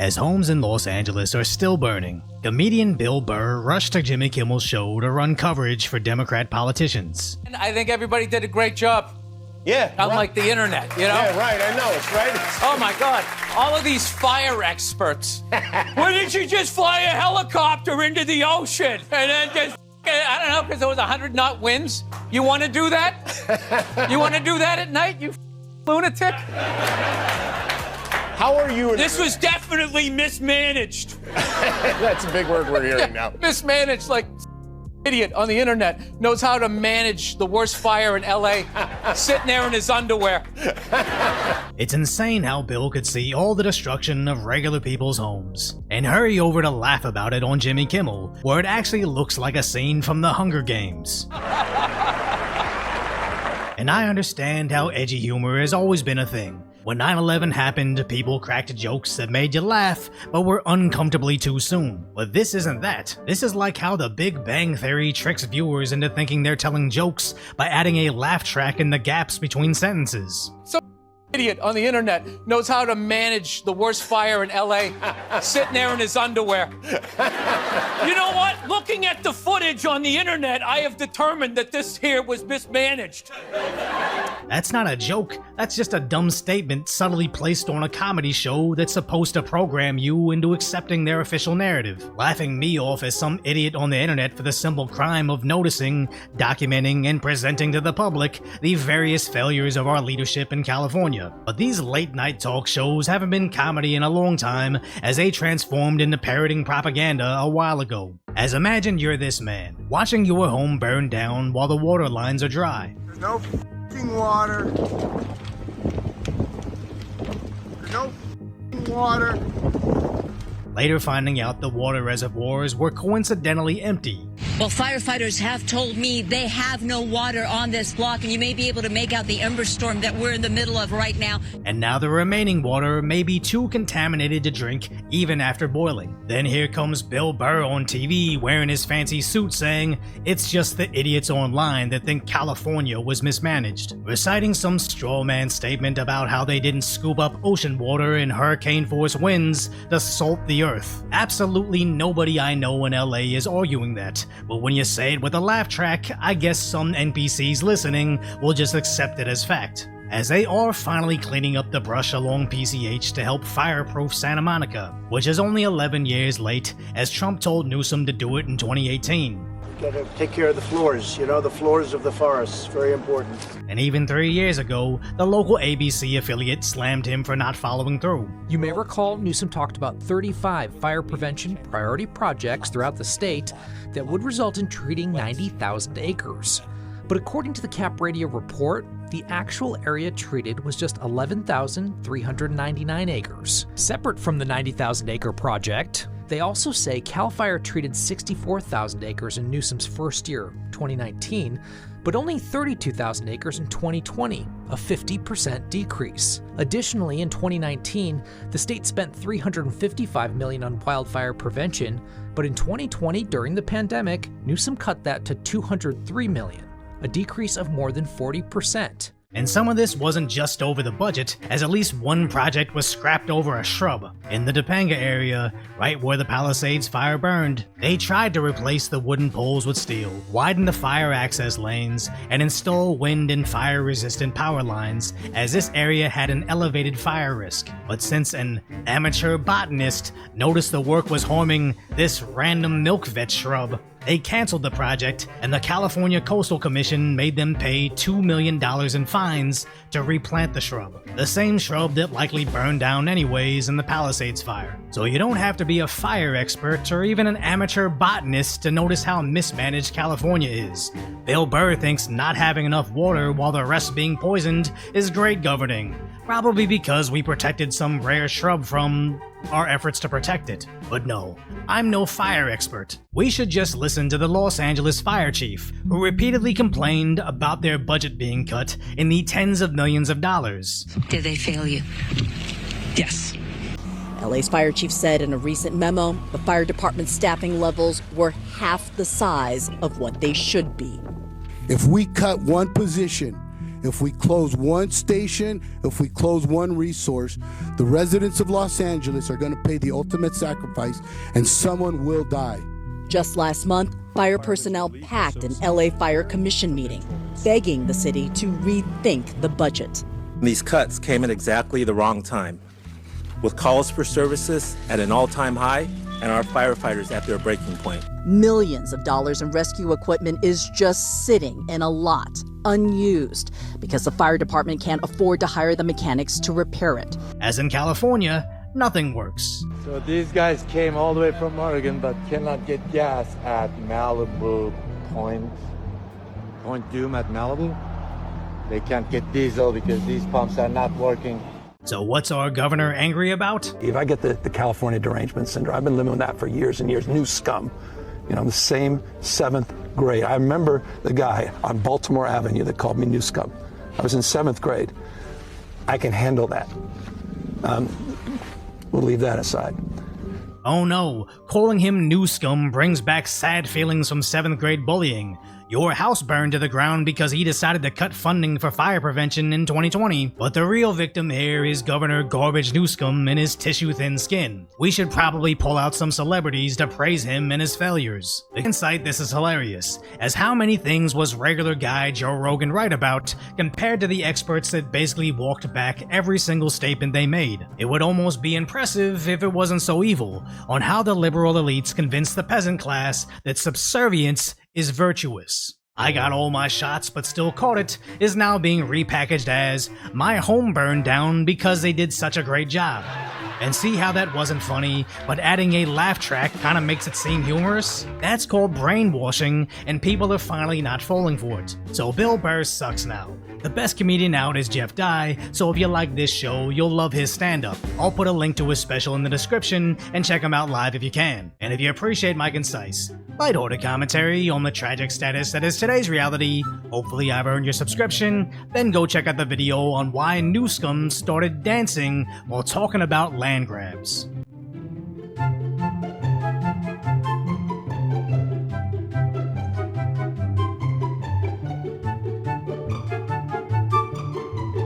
As homes in Los Angeles are still burning, comedian Bill Burr rushed to Jimmy Kimmel's show to run coverage for Democrat politicians. And I think everybody did a great job. Yeah. Unlike the internet, you know? Yeah, right. I know. It's right. Oh my God. All of these fire experts. Why didn't you just fly a helicopter into the ocean? And then just, I don't know, because there was 100-knot winds? You want to do that? You want to do that at night, you lunatic? How are you? This was definitely mismanaged. That's a big word we're hearing now. Mismanaged, like idiot on the internet knows how to manage the worst fire in LA, sitting there in his underwear. It's insane how Bill could see all the destruction of regular people's homes and hurry over to laugh about it on Jimmy Kimmel, where it actually looks like a scene from the Hunger Games. And I understand how edgy humor has always been a thing. When 9/11 happened, people cracked jokes that made you laugh, but were uncomfortably too soon. But this isn't that. This is like how the Big Bang Theory tricks viewers into thinking they're telling jokes by adding a laugh track in the gaps between sentences. Idiot on the internet knows how to manage the worst fire in LA, sitting there in his underwear. You know what? Looking at the footage on the internet, I have determined that this here was mismanaged. That's not a joke. That's just a dumb statement subtly placed on a comedy show that's supposed to program you into accepting their official narrative, laughing me off as some idiot on the internet for the simple crime of noticing, documenting, and presenting to the public the various failures of our leadership in California. But these late-night talk shows haven't been comedy in a long time, as they transformed into parroting propaganda a while ago. As imagine you're this man, watching your home burn down while the water lines are dry. There's no f***ing water. There's no f***ing water. Later finding out the water reservoirs were coincidentally empty. Well, firefighters have told me they have no water on this block, and you may be able to make out the ember storm that we're in the middle of right now. And now the remaining water may be too contaminated to drink even after boiling. Then here comes Bill Burr on TV wearing his fancy suit saying, "It's just the idiots online that think California was mismanaged," reciting some straw man statement about how they didn't scoop up ocean water in hurricane-force winds to salt the earth. Absolutely nobody I know in LA is arguing that. But when you say it with a laugh track, I guess some NPCs listening will just accept it as fact, as they are finally cleaning up the brush along PCH to help fireproof Santa Monica, which is only 11 years late, as Trump told Newsom to do it in 2018. Gotta take care of the floors, you know, the floors of the forests. Very important. And even 3 years ago, the local ABC affiliate slammed him for not following through. You may recall Newsom talked about 35 fire prevention priority projects throughout the state that would result in treating 90,000 acres. But according to the Cap Radio report, the actual area treated was just 11,399 acres. Separate from the 90,000 acre project, they also say CAL FIRE treated 64,000 acres in Newsom's first year, 2019, but only 32,000 acres in 2020, a 50% decrease. Additionally, in 2019, the state spent $355 million on wildfire prevention, but in 2020, during the pandemic, Newsom cut that to $203 million, a decrease of more than 40%. And some of this wasn't just over the budget, as at least one project was scrapped over a shrub. In the Topanga area, right where the Palisades fire burned, they tried to replace the wooden poles with steel, widen the fire access lanes, and install wind and fire-resistant power lines, as this area had an elevated fire risk. But since an amateur botanist noticed the work was harming this random milk vet shrub, they canceled the project, and the California Coastal Commission made them pay $2 million in fines to replant the shrub. The same shrub that likely burned down anyways in the Palisades fire. So you don't have to be a fire expert or even an amateur botanist to notice how mismanaged California is. Bill Burr thinks not having enough water while the rest being poisoned is great governing. Probably because we protected some rare shrub from our efforts to protect it. But no, I'm no fire expert. We should just listen to the Los Angeles fire chief, who repeatedly complained about their budget being cut in the tens of millions of dollars. Did they fail you? Yes. LA's fire chief said in a recent memo the fire department's staffing levels were half the size of what they should be. If we cut one position, if we close one station, if we close one resource, the residents of Los Angeles are going to pay the ultimate sacrifice, and someone will die. Just last month, fire personnel packed an LA Fire Commission meeting, begging the city to rethink the budget. These cuts came at exactly the wrong time, with calls for services at an all-time high and our firefighters at their breaking point. Millions of dollars in rescue equipment is just sitting in a lot, unused, because the fire department can't afford to hire the mechanics to repair it. As in California, nothing works. So these guys came all the way from Oregon but cannot get gas at Malibu Point Doom at Malibu. They can't get diesel because these pumps are not working. So what's our governor angry about? If I get the California derangement syndrome, I've been living with that for years and years. New scum. You know, the same 7th grade. I remember the guy on Baltimore Avenue that called me new scum. I was in 7th grade. I can handle that. We'll leave that aside. Oh no, calling him new scum brings back sad feelings from 7th grade bullying. Your house burned to the ground because he decided to cut funding for fire prevention in 2020. But the real victim here is Governor Garbage Newscomb and his tissue-thin skin. We should probably pull out some celebrities to praise him and his failures. In hindsight, this is hilarious, as how many things was regular guy Joe Rogan right about compared to the experts that basically walked back every single statement they made. It would almost be impressive if it wasn't so evil on how the liberal elites convinced the peasant class that subservience is virtuous. I got all my shots but still caught it is now being repackaged as my home burned down because they did such a great job. And see how that wasn't funny, but adding a laugh track kinda makes it seem humorous? That's called brainwashing, and people are finally not falling for it. So Bill Burr sucks now. The best comedian out is Jeff Dye, so if you like this show, you'll love his stand-up. I'll put a link to his special in the description, and check him out live if you can. And if you appreciate my concise, lighthearted commentary on the tragic status that is today's reality, hopefully I've earned your subscription, then go check out the video on why Newscomb started dancing while talking about land grabs.